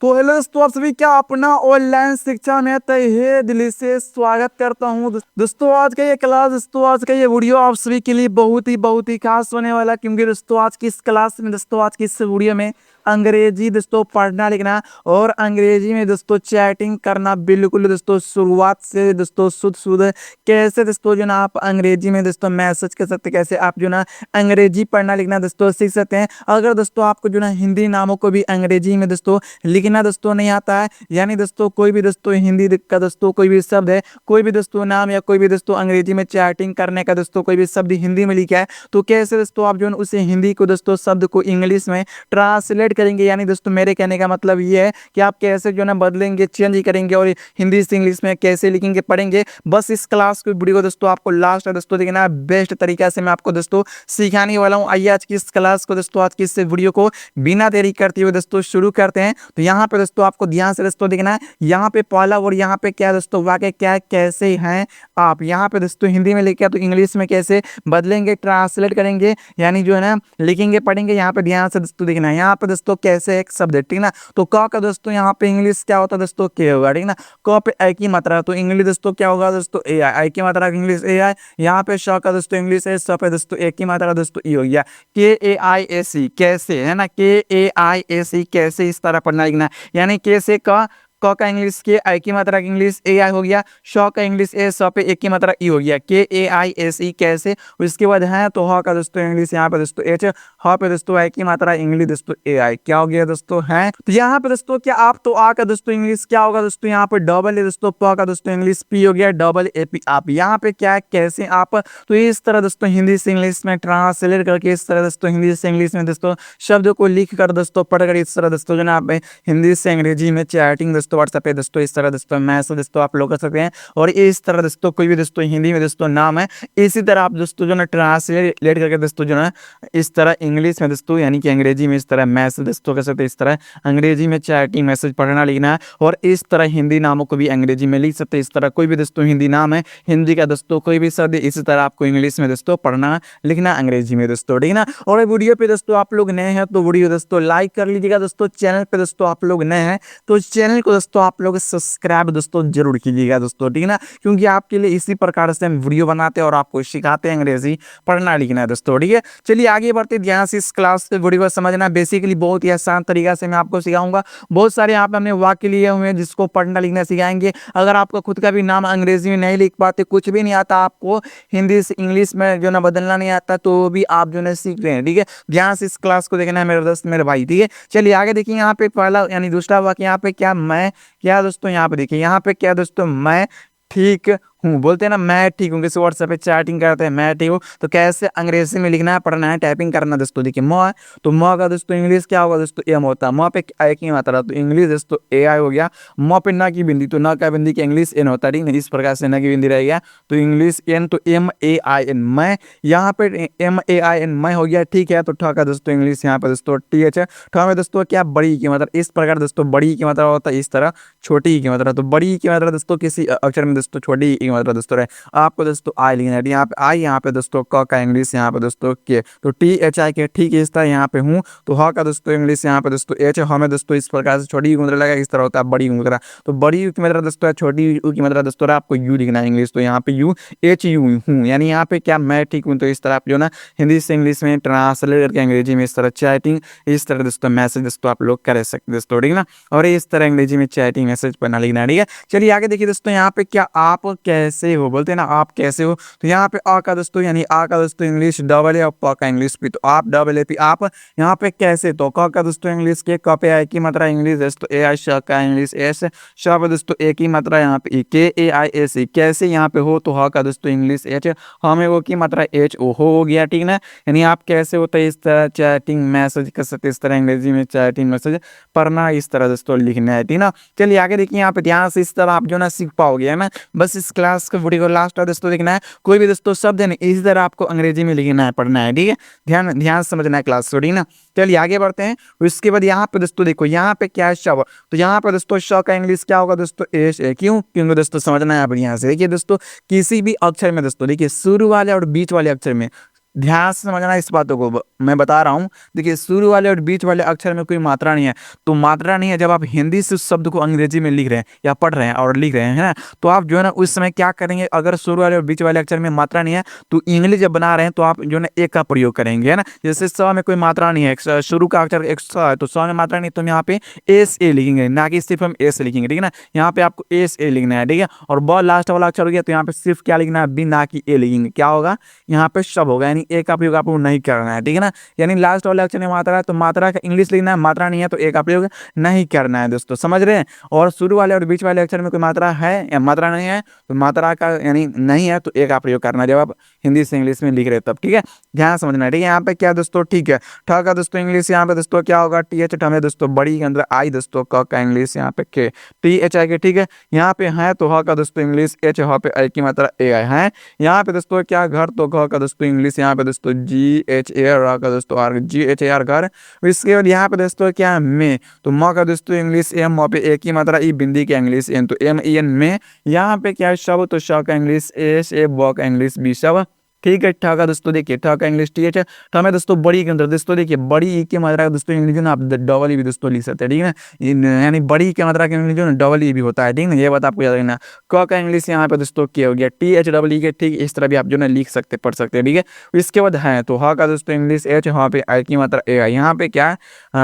तो हेलो दोस्तों, आप सभी क्या अपना ऑनलाइन शिक्षा में तहे दिल से स्वागत करता हूं। दोस्तों आज का ये क्लास, दोस्तों आज का ये वीडियो आप सभी के लिए बहुत ही खास होने वाला, क्योंकि दोस्तों आज की इस क्लास में, दोस्तों आज की इस वीडियो में अंग्रेजी दोस्तों पढ़ना लिखना और अंग्रेजी में दोस्तों चैटिंग करना बिल्कुल दोस्तों शुरुआत से दोस्तों शुद्ध कैसे दोस्तों जो ना आप अंग्रेजी में दोस्तों मैसेज कर सकते, कैसे आप जो ना अंग्रेजी पढ़ना लिखना दोस्तों सीख सकते हैं। अगर दोस्तों आपको जो ना हिंदी नामों को भी अंग्रेजी में दोस्तों लिखना दोस्तों नहीं आता है, यानी दोस्तों कोई भी दोस्तों हिंदी का दोस्तों कोई भी शब्द है, कोई भी दोस्तों नाम या कोई भी दोस्तों अंग्रेजी में चैटिंग करने का दोस्तों कोई भी शब्द हिंदी में लिखा है, तो कैसे दोस्तों आप जो है उसे हिंदी को दोस्तों शब्द को इंग्लिश में ट्रांसलेट करेंगे। यानी दोस्तों मेरे कहने का मतलब ये है कि आप कैसे जो ना बदलेंगे, चेंज करेंगे और हिंदी से इंग्लिश में कैसे लिखेंगे, पढ़ेंगे। बस इस क्लास की वीडियो को दोस्तों आपको लास्ट में दोस्तों देखना, बेस्ट तरीका से मैं आपको दोस्तों सिखाने वाला हूँ। आइए आज की इस क्लास को दोस्तों, आज की इस वीडियो को बिना देरी करते हुए दोस्तों शुरू करते हैं। तो यहाँ पे दोस्तों आपको ध्यान से दोस्तों देखना है, यहाँ पे पहला और यहाँ पे क्या दोस्तों वाक्य क्या कैसे हैं आप, यहाँ पे दोस्तों हिंदी में लिखे तो इंग्लिश में कैसे बदलेंगे, ट्रांसलेट करेंगे, यानी जो है ना लिखेंगे, पढ़ेंगे। यहाँ पे ध्यान से दोस्तों देखना है, यहाँ पे दोस्तों कैसे एक शब्द है, ठीक ना। तो क का दोस्तों यहाँ पे इंग्लिश क्या होता है दोस्तों, के होगा, ठीक ना। क पे आई की मात्रा, तो इंग्लिश दोस्तों क्या होगा दोस्तों, ए आई की मात्रा इंग्लिश ए आई। यहाँ पे श का दोस्तों इंग्लिश है, स पे दोस्तों ए की मात्रा दोस्तों ई हो गया, के ए आई ए सी कैसे, है ना, के ए आई ए सी कैसे, इस तरह पढ़ना लिखना। यानी कैसे का इंग्लिश के, आई की मात्रा का इंग्लिश ए आई हो गया, शॉ का इंग्लिश ए, सौ पे एक की मात्रा ई हो गया, के ए आई एस ई कैसे। उसके बाद है तो ह का दोस्तों इंग्लिश यहाँ पे दोस्तों एच, ह पे दोस्तों आई की मात्रा इंग्लिश दोस्तों ए आई, क्या हो गया दोस्तों है। तो यहाँ पे दोस्तों क्या आप, तो आ का दोस्तों इंग्लिश क्या होगा दोस्तों, यहाँ पे डबल ए दोस्तों, प का दोस्तों इंग्लिश पी हो गया, डबल ए पी आप। यहाँ पे क्या कैसे आप, तो इस तरह दोस्तों हिंदी से इंग्लिश में ट्रांसलेट करके, इस तरह दोस्तों हिंदी से इंग्लिश में दोस्तों शब्दों को लिख कर दोस्तों पढ़कर, इस तरह दोस्तों जो ना आप हिंदी से अंग्रेजी में चैटिंग दोस्तों व्हाट्सएप पे दोस्तों इस तरह दोस्तों मैसेज दोस्तों आप लोग कर सकते हैं। और इस तरह दोस्तों कोई भी दोस्तों हिंदी में दोस्तों नाम है, इसी तरह आप दोस्तों जो ना ट्रांसलेट करके दोस्तों जो ना इस तरह इंग्लिश में दोस्तों यानी कि अंग्रेजी में इस तरह मैसेज दोस्तों कर सकते हैं। इस तरह अंग्रेजी में चैटिंग मैसेज पढ़ना लिखना है, और इस तरह हिंदी नामों को भी अंग्रेजी में लिख सकते हैं। इस तरह कोई भी दोस्तों हिंदी नाम है, हिंदी का दोस्तों कोई भी शब्द, इसी तरह आपको इंग्लिश में दोस्तों पढ़ना लिखना अंग्रेजी में दोस्तों, ठीक ना। और वीडियो पे दोस्तों आप लोग नए हैं तो वीडियो दोस्तों लाइक कर लीजिएगा। दोस्तों चैनल पे दोस्तों आप लोग नए हैं तो चैनल को दोस्तों आप लोग सब्सक्राइब दोस्तों जरूर कीजिएगा दोस्तों, ठीक ना, क्योंकि आपके लिए इसी प्रकार से हम वीडियो बनाते हैं और आपको सिखाते हैं अंग्रेजी पढ़ना लिखना है दोस्तों, ठीक है। चलिए आगे बढ़ते, ध्यान से इस क्लास के वीडियो को समझना। बेसिकली बहुत ही आसान तरीका से मैं आपको सिखाऊंगा। बहुत सारे यहाँ पे हमने वाक्य लिए हुए हैं जिसको पढ़ना लिखना सिखाएंगे। अगर आपका खुद का भी नाम अंग्रेजी में नहीं लिख पाते, कुछ भी नहीं आता आपको, हिंदी से इंग्लिश में जो ना बदलना नहीं आता, तो भी आप जो है सीख रहे हैं, ठीक है। ध्यान से इस क्लास को देखना है मेरे दोस्त मेरे भाई, ठीक है। चलिए आगे देखिए, यहाँ पे पहला यानी दूसरा वाक्य, यहाँ पे क्या मैं क्या दोस्तों, यहाँ पे देखिए, यहाँ पे क्या दोस्तों, मैं ठीक हूँ, बोलते हैं ना मैं ठीक हूँ, किसी व्हाट्सएप पे चैटिंग करते हैं मैं ठीक हूँ, तो कैसे अंग्रेजी में लिखना है, पढ़ना है, टाइपिंग करना दोस्तों। देखिए म, तो म का दोस्तों इंग्लिश क्या होगा दोस्तों, एम होता है। म पे आई की मात्रा, तो इंग्लिश दोस्तों ए आई हो गया। म पे न की बिंदी, तो न का बिंदी की इंग्लिश एन होता है, ठीक है। इस प्रकार से न की बिंदी रह गया तो इंग्लिश एन, तो एम ए आई एन मैं, यहाँ पे एम ए आई एन मैं हो गया, ठीक है। तो ठ का दोस्तों इंग्लिश यहाँ पे दोस्तों टी एच है। ठ में दोस्तों क्या, बड़ी की मात्रा, इस प्रकार दोस्तों बड़ी की मात्रा होता है, इस तरह छोटी की मात्रा, तो बड़ी की मात्रा दोस्तों किसी अक्षर में दोस्तों छोटी की मात्रा दोस्तों रहे, आपको दोस्तों आई लिखना है। यहाँ पे आई, यहाँ पे दोस्तों क का इंग्लिश यहाँ पे दोस्तों के, तो टी एच आई के, ठीक है। इस तरह यहाँ पे हूँ, तो ह का दोस्तों इंग्लिश यहाँ पे दोस्तों एच, हमें दोस्तों इस प्रकार से छोटी मुद्रा लगा, इस तरह होता है बड़ी मुद्रा, तो बड़ी यू की मात्रा दोस्तों है, छोटी यू की मात्रा दोस्तों आपको यू लिखना है इंग्लिश, तो यहाँ पे यू एच यू हूँ, यानी यहाँ पे क्या मैं ठीक हूँ। तो इस तरह आप जो ना हिंदी से इंग्लिश में ट्रांसलेट करके अंग्रेजी में इस तरह चैटिंग, इस तरह दोस्तों मैसेज दोस्तों आप लोग कर सकते दोस्तों, ठीक ना। और इस तरह अंग्रेजी में चैटिंग मैसेज पढ़ना लिखना, ठीक है। चलिए आगे देखिए दोस्तों, यहाँ पे क्या आप कैसे हो, बोलते हैं ना आप कैसे हो, तो यहाँ पे आ का दोस्तों यानी आ का दोस्तों इंग्लिश डबल ए, और प का इंग्लिश पी, तो आप डबल ए पी आप। यहाँ पे कैसे, तो क का दोस्तों इंग्लिश के, क पे आई की मात्रा इंग्लिश दोस्तों ए आई, श का इंग्लिश एस, श पे दोस्तों ए की मात्रा यहाँ पे के ए आई एस ई कैसे, यहाँ पे हो, तो ह का दोस्तों इंग्लिश एच, हमें वो की मात्रा एच ओ हो गया, ठीक ना। यानी आप कैसे होता है, इस तरह चैटिंग मैसेज कर सकते, इस तरह अंग्रेजी में चैटिंग मैसेज पढ़ना, इस तरह दोस्तों लिखना है, ठीक ना। चलिए आगे देखिए, यहाँ पे ध्यान से इस तरह आप जो ना सीख पाओगे, है ना। बस इस क्लास का वीडियो को लास्ट तक दोस्तों देखना है। कोई भी दोस्तों शब्द है ना, इसी तरह आपको अंग्रेजी में लिखना है, पढ़ना है, ठीक है। ध्यान ध्यान समझना है क्लास को, ठीक ना। चलिए आगे बढ़ते हैं। उसके बाद यहाँ पे दोस्तों देखो, यहाँ पे क्या है शव, तो यहाँ पे दोस्तों श का इंग्लिश क्या होगा दोस्तों एश है, क्यों, क्योंकि दोस्तों समझना है आप यहाँ से। देखिए दोस्तों किसी भी अक्षर में दोस्तों देखिए शुरू वाले और बीच वाले अक्षर में ध्यान से समझना इस बातों को, मैं बता रहा हूँ। देखिए शुरू वाले और बीच वाले अक्षर में कोई मात्रा नहीं है, तो मात्रा नहीं है जब आप हिंदी से उस शब्द को अंग्रेजी में लिख रहे हैं या पढ़ रहे हैं और लिख रहे हैं, है ना, तो आप जो है ना उस समय क्या करेंगे, अगर शुरू वाले और बीच वाले अक्षर में मात्रा नहीं है तो इंग्लिश जब बना रहे हैं तो आप जो है ना एक का प्रयोग करेंगे, है ना। जैसे स में कोई मात्रा नहीं है, शुरू का अक्षर एक स है, तो स में मात्रा नहीं, तो हम यहाँ पे एस ए लिखेंगे, ना कि सिर्फ हम एस लिखेंगे, ठीक है ना। यहाँ पे आपको एस ए लिखना है, ठीक है। और ब लास्ट वाला अक्षर हो गया तो यहाँ पे सिर्फ क्या लिखना है, बी, ना कि ए लिखेंगे। क्या होगा यहाँ पे शब होगा, यानी ए का प्रयोग आपको नहीं करना है, ठीक है ना। यानी लास्ट वाले अक्षर में मात्रा है तो मात्रा का इंग्लिश लिखना है, मात्रा नहीं है तो ए का प्रयोग नहीं करना है दोस्तों, समझ रहे हैं। और शुरू वाले और बीच वाले अक्षर में कोई मात्रा है या मात्रा नहीं है तो मात्रा का यानी नहीं है तो ए का प्रयोग करना है जब आप हिंदी से इंग्लिश में लिख रहे तब, ठीक है। ध्यान समझना है, ठीक है। यहाँ पे क्या दोस्तों, ठीक है, ठ का दोस्तों इंग्लिश यहाँ पे दोस्तों क्या होगा, टी एच में दोस्तों बड़ी के अंदर आई दोस्तों, क का इंग्लिश यहाँ पे के, टी एच आई के, ठीक है। यहाँ पे है तो ह का दोस्तों इंग्लिश एच, ह पे आई की मात्रा ए आई है। यहाँ पे दोस्तों क्या घर, तो घ का दोस्तों इंग्लिश यहाँ पे दोस्तों जी एच ए, र का दोस्तों R, G H A R घर। इसके बाद यहाँ पे दोस्तों क्या में, तो म का दोस्तों इंग्लिश एम, म पे ए की मात्रा ई, बिंदी का इंग्लिश एन, तो एम ई एन में। यहाँ पे क्या है शब, तो श का इंग्लिश एस ए, ब का इंग्लिश बी शब, ठीक है। ठ का दोस्तों देखिए, ठ का इंग्लिश टी एच, ठ में दोस्तों बड़ी के अंदर दोस्तों देखिए बड़ी ई की मात्रा का दोस्तों इंग्लिश ना आप डबल ई भी दोस्तों लिख सकते हैं, ठीक है ना। यानी बड़ी की मात्रा का इंग्लिश जो ना डबल ई भी होता है, ठीक है ना, ये बात आपको याद रखना। क का इंग्लिश यहाँ पे दोस्तों के हो गया, टी एच डबल ई के, ठीक, इस तरह भी आप जो ना लिख सकते पढ़ सकते हैं, ठीक है। इसके बाद है तो ह का दोस्तों इंग्लिश एच, वहाँ पे आई की मात्रा ए आई। यहाँ पे क्या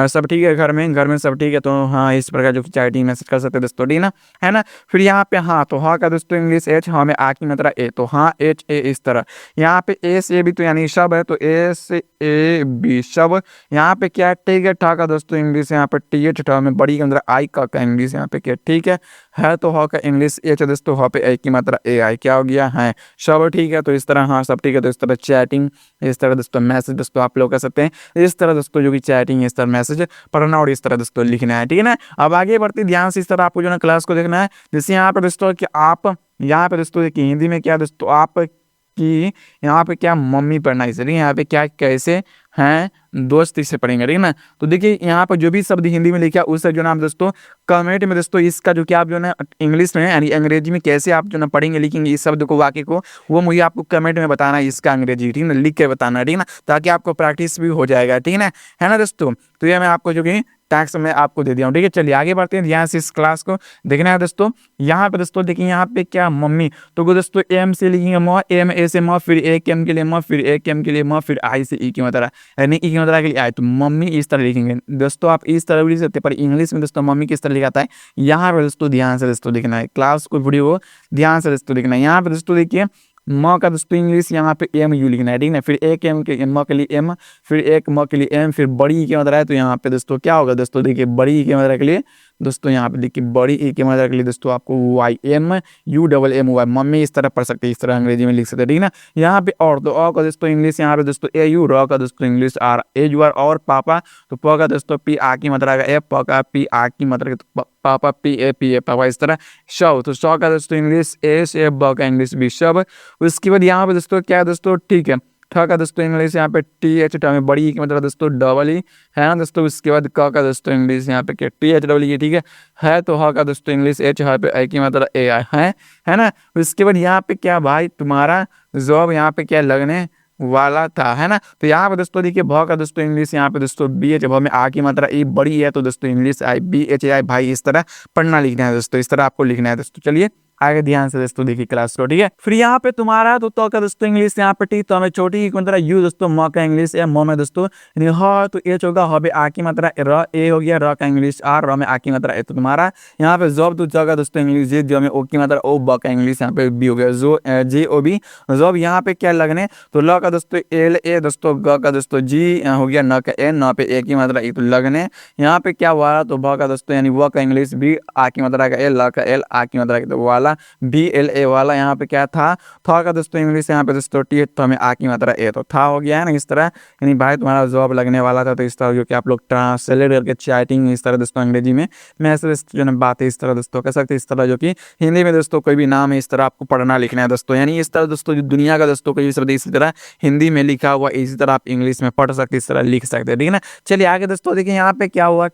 सब ठीक है, घर में सब ठीक है, तो हाँ इस प्रकार जो चैटिंग मैसेज कर सकते हैं दोस्तों, ठीक है ना। फिर यहाँ पे हाँ तो हाँ का दोस्तों इंग्लिश एच, हाँ में आ की मात्रा ए, तो हाँ एच ए, इस तरह। यहाँ पे एस ए भी तो यानी शब है, तो एस ए बी शब। यहाँ पे क्या है, ठीक है, ठा का दोस्तों इंग्लिश यहाँ पे टी एच, ठा में बड़ी के अंदर आई का इंग्लिश यहाँ पे क्या, ठीक है तो ह का इंग्लिश एच दोस्तों, ह पे ए की मात्रा ए आई, क्या हो गया है शब, ठीक है। तो इस तरह हाँ सब ठीक है, तो इस तरह चैटिंग, इस तरह दोस्तों मैसेज दोस्तों आप लोग कर सकते हैं। इस तरह दोस्तों जो कि चैटिंग, इस तरह मैसेज पढ़ना और इस तरह दोस्तों लिखना है, ठीक है ना। अब आगे बढ़ते ध्यान से, इस तरह आपको जो ना क्लास को देखना है। जैसे यहाँ पे दोस्तों कि आप यहाँ पे दोस्तों देखिए हिंदी में क्या दोस्तों, आप कि यहाँ पे क्या मम्मी पढ़ना है, इसलिए यहाँ पे क्या कैसे हैं दोस्त से पढ़ेंगे, ठीक है ना। तो देखिए यहाँ पर जो भी शब्द हिंदी में लिखा उससे जो ना आप दोस्तों कमेंट में दोस्तों इसका जो कि आप जो ना इंग्लिश में यानी अंग्रेजी में कैसे आप जो ना पढ़ेंगे लिखेंगे इस शब्द को, वाक्य को, वो मुझे आपको कमेंट में बताना है इसका अंग्रेजी, ठीक है ना, लिख के बताना, ठीक है ना, ताकि आपको प्रैक्टिस भी हो जाएगा, ठीक है ना दोस्तों। तो ये मैं आपको जो कि टैक्स में आपको दे दिया हूँ, ठीक है। चलिए आगे बढ़ते हैं, ध्यान से इस क्लास को देखना है दोस्तों। यहाँ पे दोस्तों देखिए यहाँ पे क्या मम्मी, तो वो दोस्तों एम से लिखेंगे म, एम ए से म, फिर एक एम के लिए म, फिर एक एम के लिए म, फिर आई से ई की मात्रा, यानी ई की मात्रा के लिए आई, तो मम्मी इस तरह लिखेंगे दोस्तों। आप इस तरह भी लिख सकते हैं, पर इंग्लिश में दोस्तों मम्मी किस तरह लिखाता है यहाँ पे दोस्तों ध्यान से दोस्तों लिखना है, क्लास को वीडियो को ध्यान से दोस्तों लिखना है। यहाँ पे दोस्तों देखिए म का दोस्तों इंग्लिश यहाँ पे एम यू लिखना है, ठीक है। फिर एक एम के म के लिए एम, फिर एक म के लिए एम, फिर बड़ी की मात्रा है तो यहाँ पे दोस्तों क्या होगा दोस्तों, देखिए बड़ी की मात्रा के लिए दोस्तों यहाँ पे देखिए बड़ी ई की मात्रा के लिए दोस्तों आपको Y M U double M Y, मम्मी इस तरह पढ़ सकते हैं, इस तरह अंग्रेजी में लिख सकते हैं, ठीक है ना। यहाँ पे और तो अ का दोस्तों इंग्लिश यहाँ पे दोस्तों ए यू, र का दोस्तों English R A U R, और पापा तो प का दोस्तों पी आ की मात्रा का ए, प का पी आ की मात्रा का पापा पी ए पापा, इस तरह शव, तो शव का दोस्तों इंग्लिश एस ए, ब का इंग्लिश बी शव। उसके बाद यहाँ पे दोस्तों क्या है दोस्तों, ठीक है, ठ का दोस्तों इंग्लिश यहाँ पे टी एच, ठ में बड़ी ई की मतलब दोस्तों डबल ई है ना दोस्तों। उसके बाद क का दोस्तों इंग्लिश यहाँ पे क्या टी एच डबल ई, ठीक है तो ह का दोस्तों इंग्लिश एच, ह पे आई की मतलब ए आई है ना। उसके बाद यहाँ पे क्या भाई तुम्हारा जॉब यहाँ पे क्या लगने वाला था, है ना। तो यहाँ पे दोस्तों देखिए भ का दोस्तों इंग्लिश यहाँ पे दोस्तों बी एच, भ में आ की मात्रा ई बड़ी है तो दोस्तों English I B H I, भाई इस तरह पढ़ना लिखना है दोस्तों, इस तरह आपको लिखना है दोस्तों। चलिए आगे ध्यान से दोस्तों देखिए क्लास को, ठीक है। फिर यहाँ पे तुम्हारा तो का दोस्तों इंग्लिश यहाँ पे टी, तो हमें छोटी की मात्रा यू दोस्तों, म का इंग्लिश या म में दोस्तों ह तो एच होगा, ह पे आ की मात्रा र, ए हो गया, र का इंग्लिश आर, र में आ की मात्रा ए, तो तुम्हारा यहाँ पे जॉब तो जगह दोस्तों इंग्लिश जे, जो में ओ की मात्रा ओ, ब का इंग्लिश यहाँ पे बी हो गया, जो जे ओ बी। जॉब यहाँ पे क्या लगने, तो ल का दोस्तों एल ए दोस्तों, ग का दोस्तों जी हो गया, न का ए, न पे ए की मात्रा ई, तो लगने। यहाँ पे क्या वाला, तो भ का दोस्तों यानी व का इंग्लिश बी, आ की मात्रा का एल, ल का एल, आ की मात्रा का तो वाला बी एल ए वाला। यहाँ पे क्या था, का दोस्तों इंग्लिश यहाँ पे दोस्तों टी, तो हमें आ की मात्रा ए, तो था हो गया है ना इस तरह। यानी भाई तुम्हारा जॉब लगने वाला था, तो इस तरह जो कि आप लोग ट्रांसलेट करके चैटिंग इस तरह दोस्तों अंग्रेजी में मैसेज जो है बातें इस तरह दोस्तों कर सकते हैं, इस तरह जो कि हिंदी में दोस्तों कोई भी नाम है इस तरह आपको पढ़ना लिखना है दोस्तों। यानी इस तरह दोस्तों जो दुनिया का दोस्तों कोई शब्द इसी तरह हिंदी में लिखा हुआ इसी तरह आप इंग्लिश में पढ़ सकते, इस तरह लिख सकते हैं, ठीक है ना। चलिए आगे दोस्तों देखिए यहाँ पे क्या हुआ,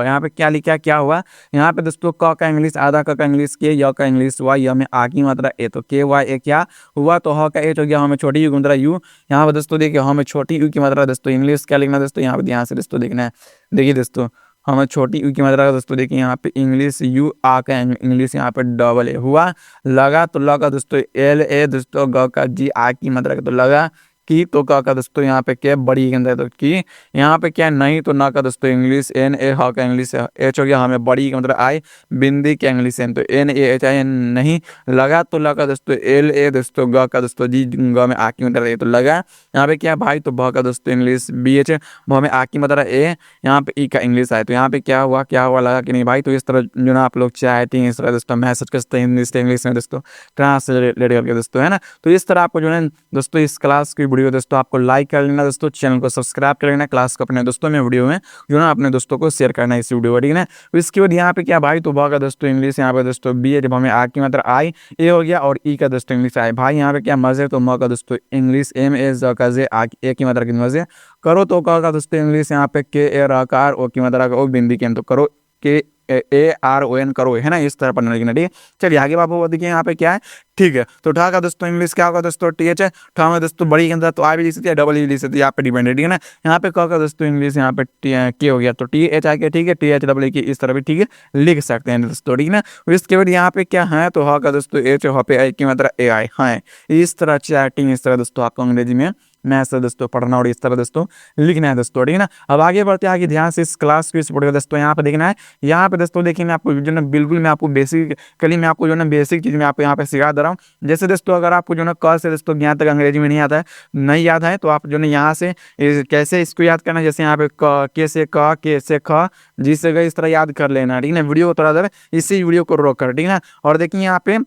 यहाँ पे क्या लिखा, क्या हुआ यहाँ पे दोस्तों क का इंग्लिश आधा, क का इंग्लिश के, य का इंग्लिश इंग्लिश वाई हमें आ की मात्रा ए, तो के वाई ए क्या हुआ, तो ह का एच हो गया हमें छोटी यू की मात्रा यू। यहाँ पर दोस्तों देखिए हमें छोटी यू की मात्रा दोस्तों इंग्लिश क्या लिखना है दोस्तों, यहाँ पर ध्यान से दोस्तों देखना है। देखिए दोस्तों हमें छोटी यू की मात्रा दोस्तों देखिए यहाँ पे इंग्लिश यू आ का इंग्लिश यहाँ पे डबल ए हुआ, लगा तो लगा दोस्तों एल ए दोस्तों ग का जी आ की मात्रा का तो लगा की, तो का दोस्तों यहाँ पे क्या बड़ी के अंदर तो की, यहाँ पे क्या नहीं तो ना का दोस्तों इंग्लिश एन ए ह का इंग्लिश एच हो गया हमें बड़ी का मतलब आई, बिंदी का इंग्लिश एन तो N A H I N नहीं, लगा तो लगा दोस्तों एल ए दोस्तों ग का दोस्तों जी ग में आ की मात्रा तो लगा, यहाँ पे क्या भाई तो भ का दोस्तों इंग्लिश बी एच भ में आ की मात्रा ए, यहाँ पे ई का इंग्लिश आए, तो यहाँ पे क्या हुआ लगा कि नहीं भाई। तो इस तरह जो ना आप लोग चैटिंग इस तरह दोस्तों मैसेज कर सकते हैं हिंदी से इंग्लिश में दोस्तों ट्रांसलेट करके दोस्तों, है ना। तो इस तरह आपको जो है दोस्तों इस क्लास की वीडियो दोस्तों आपको लाइक कर लेना दोस्तों, चैनल को सब्सक्राइब कर लेना, क्लास को अपने दोस्तों में वीडियो में जो ना अपने दोस्तों को शेयर करना इस वीडियो को, ठीक है ना। तो इसके बाद यहाँ पे क्या भाई तो ब का दोस्तों इंग्लिश यहाँ पे दोस्तों बी है, जब हमें आ की मात्रा आई ए हो गया, और ई का दोस्तों इंग्लिश आई भाई यहाँ पे क्या मजे, तो म का दोस्तों इंग्लिश एम ए ज का जे आ ए की मात्रा की मजे करो, तो क का दोस्तों इंग्लिश यहाँ पे के ए आकार ओ की मात्रा का ओ बिंदी के तो करो के ए आर ओ एन करो, है ना, इस तरह पढ़ने लगना, ठीक है। चलिए आगे बाबू देखिए यहाँ पे क्या है, ठीक है। तो ठा का दोस्तों इंग्लिश क्या होगा दोस्तों टी एच है, ठा में दोस्तों बड़ी के अंदर तो आ भी लिख सकती है डबल ही लिख सकती है, यहाँ पे डिपेंडेड, ठीक है ना। यहाँ पे क का दोस्तों इंग्लिश यहाँ पे के हो गया तो टी एच आ गया, ठीक है, टी एच डबल की इस तरह भी ठीक है लिख सकते हैं दोस्तों, ठीक है ना। इसके बाद यहाँ पे क्या है तो ह का दोस्तों एच ह पे आई की मात्रा ए आई है, इस तरह चैटिंग इस तरह दोस्तों आपको अंग्रेजी में मैसेज दोस्तों पढ़ना और इस तरह दोस्तों लिखना है दोस्तों, ठीक है ना। अब आगे बढ़ते हैं, आगे ध्यान से इस क्लास को इस वीडियो दोस्तों यहाँ पे देखना है। यहाँ पे दोस्तों देखिए मैं आपको जो ना बिल्कुल मैं आपको बेसिकली मैं आपको जो ना बेसिक चीज़ मैं आपको यहाँ पे सिखा दे रहा हूँ। जैसे दोस्तों अगर आपको जो ना क से दोस्तों यहाँ तक अंग्रेजी में नहीं आता है, नहीं याद है, तो आप जो ना यहाँ से कैसे इसको याद करना है, जैसे यहाँ पे के से क, के से ख, जी से ग, इस तरह याद कर लेना, ठीक है ना। वीडियो को थोड़ा देर इसी वीडियो को रोक कर, ठीक है ना। और देखिए यहाँ पे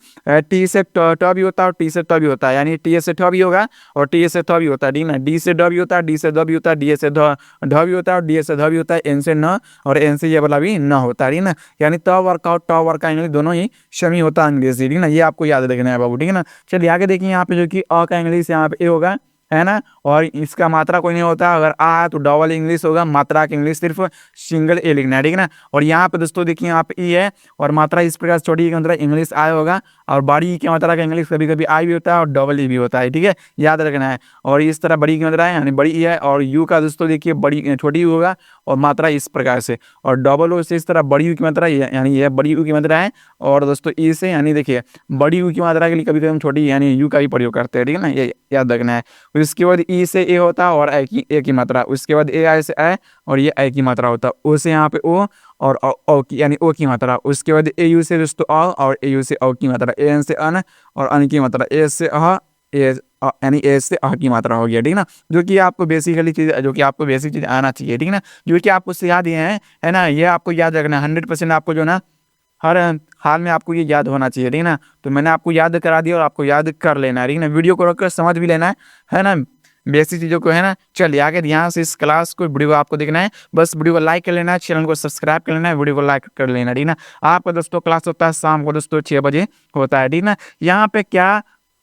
टी से ट भी होता है और टी से ट भी होता है, यानी टी से ठ भी होगा और टी से थ भी होता है, ठीक है ना। डी से ड भी होता है, डी से द भी होता है, डी से ढ भी होता है और डी से ध भी होता है, एन से न और एन से ये वाला भी न होता है, ठीक है ना। यानी त वर्क और ट वर्क का इंग्लिश दोनों ही सेम ही होता है अंग्रेजी, ठीक है ना। ये आपको याद रखना है बाबू, ठीक है ना। चलिए आगे देखिए यहाँ पे जो कि अ का इंग्लिश यहाँ पे ए होगा, है ना, और इसका मात्रा कोई नहीं होता, अगर आ है तो डबल इंग्लिश होगा, मात्रा की इंग्लिश सिर्फ सिंगल ए लिखना है, ठीक है ना। और यहाँ पे दोस्तों देखिए यहाँ पे ई है और मात्रा इस प्रकार छोटी के अंदर इंग्लिश आय होगा, और बड़ी की मात्रा का इंग्लिश कभी कभी आई भी होता है और डबल ई भी होता है, ठीक है, याद रखना है। और इस तरह बड़ी की मात्रा है यानी बड़ी ई है, और यू का दोस्तों देखिए बड़ी छोटी यू होगा और मात्रा इस प्रकार से, और डबल ओ से इस तरह बड़ी यू की मात्रा यानी यह बड़ी यू की मात्रा है, और दोस्तों ई से यानी देखिए बड़ी यू की मात्रा के लिए कभी कभी हम छोटी यानी यू का भी प्रयोग करते हैं, ठीक है ना, ये याद रखना है। उसके बाद ई से ए होता है और ए की मात्रा, उसके बाद ए आई से ए और ये ए की मात्रा होता है, ओ से यहाँ पे ओ और ओ की यानी ओ की मात्रा, उसके बाद ए यू से दोस्तों अ और ए यू से औ की मात्रा, ए एन से अन और अन की मात्रा, ए से अ ए यानी ए से अ की मात्रा हो गया, ठीक है ना। जो कि आपको बेसिकली चीज़ जो कि आपको बेसिक चीज़ आना चाहिए, ठीक है ना, जो कि आपको सिखा दिए हैं, है ना। ये आपको याद रखना है 100% आपको जो ना हर हाल में आपको ये याद होना चाहिए, ठीक है ना। तो मैंने आपको याद करा दिया और आपको याद कर लेना है, ठीक है ना। वीडियो को रखकर समझ भी लेना है ना, बेसिक चीज़ों को, है ना। चलिए आगे ध्यान से इस क्लास को वीडियो को आपको देखना है, बस वीडियो को लाइक कर लेना है, चैनल को सब्सक्राइब कर लेना है, वीडियो को लाइक कर लेना, ठीक है ना। आपका दोस्तों क्लास होता है शाम को दोस्तों 6 बजे होता है, ठीक है ना। यहाँ पे क्या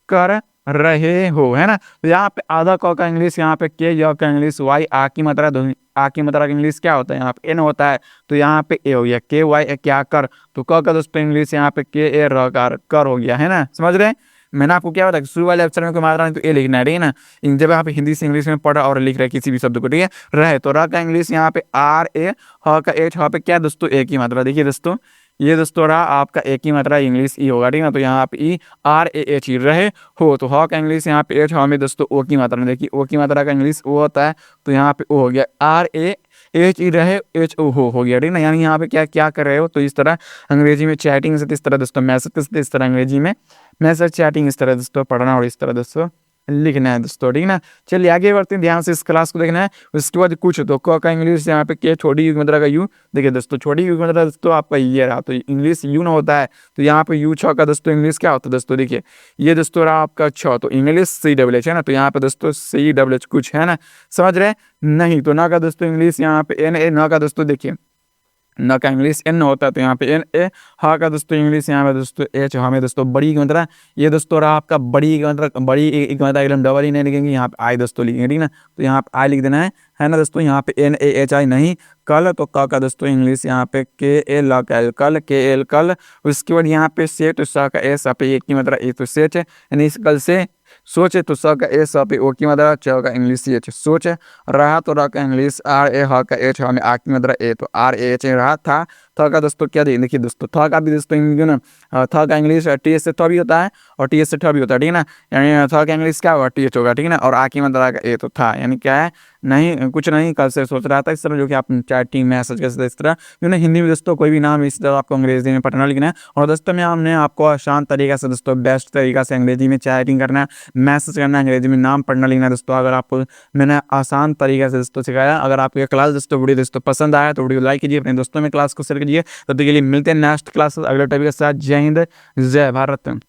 कर रहे हो, है ना। तो यहाँ पे आधा क का इंग्लिश, यहाँ पे के य का इंग्लिश, वाई आ की मात्रा, आ की मात्रा का इंग्लिश क्या होता है, यहाँ पे एन होता है, तो यहाँ पे ए हो गया, के वाई ए क्या कर, तो क का दोस्तों इंग्लिश यहाँ पे के ए र कर हो गया, है ना, समझ रहे हैं। मैंने आपको क्या बताया शुरू वाले अक्षर में कोई मात्रा नहीं तो ए लिखना है, ठीक है ना। जब आप हिंदी से इंग्लिश में पढ़ और लिख रहे किसी भी शब्द को, ठीक है, रहे तो र का इंग्लिश यहाँ पे आर ए, ह का एच, ह पे क्या दोस्तों ए की मात्रा, देखिए दोस्तों ये दोस्तों रहा आपका ए की मात्रा इंग्लिश ई होगा, ठीक है ना। तो यहाँ पे E R A H E रहे हो, तो ह का इंग्लिश यहाँ पे एच, ह में दोस्तों ओ की मात्रा में देखिए ओ की मात्रा का इंग्लिश ओ होता है, तो यहाँ पे ओ हो गया, आर ए एच ई रहे एच ओ हो गया, ठीक है ना। यानी यहाँ पे क्या क्या कर रहे हो, तो इस तरह अंग्रेजी में चैटिंग से इस तरह दोस्तों मैसेज इस तरह अंग्रेजी में मैसेज चैटिंग इस तरह दोस्तों पढ़ना और इस तरह दोस्तों लिखना है दोस्तों, ठीक है ना। चलिए आगे बढ़ते हैं, ध्यान से इस क्लास को देखना है। उसके बाद कुछ तो क का इंग्लिश यहाँ पे के छोटी यू की मात्रा का यू, देखिए दोस्तों छोटी यू की मात्रा दोस्तों आपका ये रहा, तो इंग्लिश यू ना होता है, तो यहाँ पे यू छ का दोस्तों इंग्लिश क्या होता है दोस्तों, देखिए ये दोस्तों रहा आपका छ, तो इंग्लिश सी डबल एच है ना, तो यहाँ पे दोस्तों सी डबल एच कुछ है ना, समझ रहे नहीं। तो ना का दोस्तों इंग्लिश यहाँ पे एन ए, ना का दोस्तों देखिए न का इंग्लिश एन होता है तो यहाँ पे एन ए। हा का दोस्तों इंग्लिश यहाँ पे दोस्तों एच। हमें दोस्तों बड़ी की मतलब ये दोस्तों रहा आपका बड़ी का मतलब बड़ी एक मतलब एकदम डबल ही नहीं लिखेंगे, यहाँ पे आई दोस्तों लिखेंगे, ठीक ना। तो यहाँ पे आई लिख देना है ना दोस्तों। यहाँ पे एन ए एच आई नहीं। कल तो क का दोस्तों इंग्लिश यहाँ पे के एल कल, के एल कल। उसके बाद यहाँ पे से तो स का एस पे एक की मतलब ए तो सेच है, यानी इस कल से सोचे तो स का एस पे ओ की मतलब च का इंग्लिश एच सोच। रहा तो रहा का इंग्लिश आर ए ह का एच हमें आ की मतलब ए तो आर ए एच रहा था। था का दोस्तों क्या देखिए दोस्तों, था का भी दोस्तों इंग्लिश ना, था का इंग्लिश टी एस से था भी होता है और टी एस से था भी होता है, ठीक ना। यानी था का इंग्लिश क्या होगा टी एच होगा, ठीक ना। और आ की मतलब का ए तो था, यानी क्या है नहीं कुछ नहीं, कल से सोच रहा था इस तरह, जो कि आप चैटिंग मैसेज कर सकते इस तरह। जो ना हिंदी में दोस्तों कोई भी नाम इस तरह आपको अंग्रेजी में पढ़ना लिखना है। और दोस्तों में हमने आपको आसान तरीका से दोस्तों बेस्ट तरीका से अंग्रेजी में चैटिंग करना है, मैसेज करना है, अंग्रेजी में नाम पढ़ना लिखना है दोस्तों। अगर आपको मैंने आसान तरीके से दोस्तों सिखाया, अगर आपको ये क्लास दोस्तों वीडियो दोस्तों पसंद आया तो वीडियो लाइक कीजिए, अपने दोस्तों में क्लास को शेयर कीजिए। तब तक के लिए मिलते हैं नेक्स्ट क्लास अगले टॉपिक के साथ। जय हिंद, जय भारत।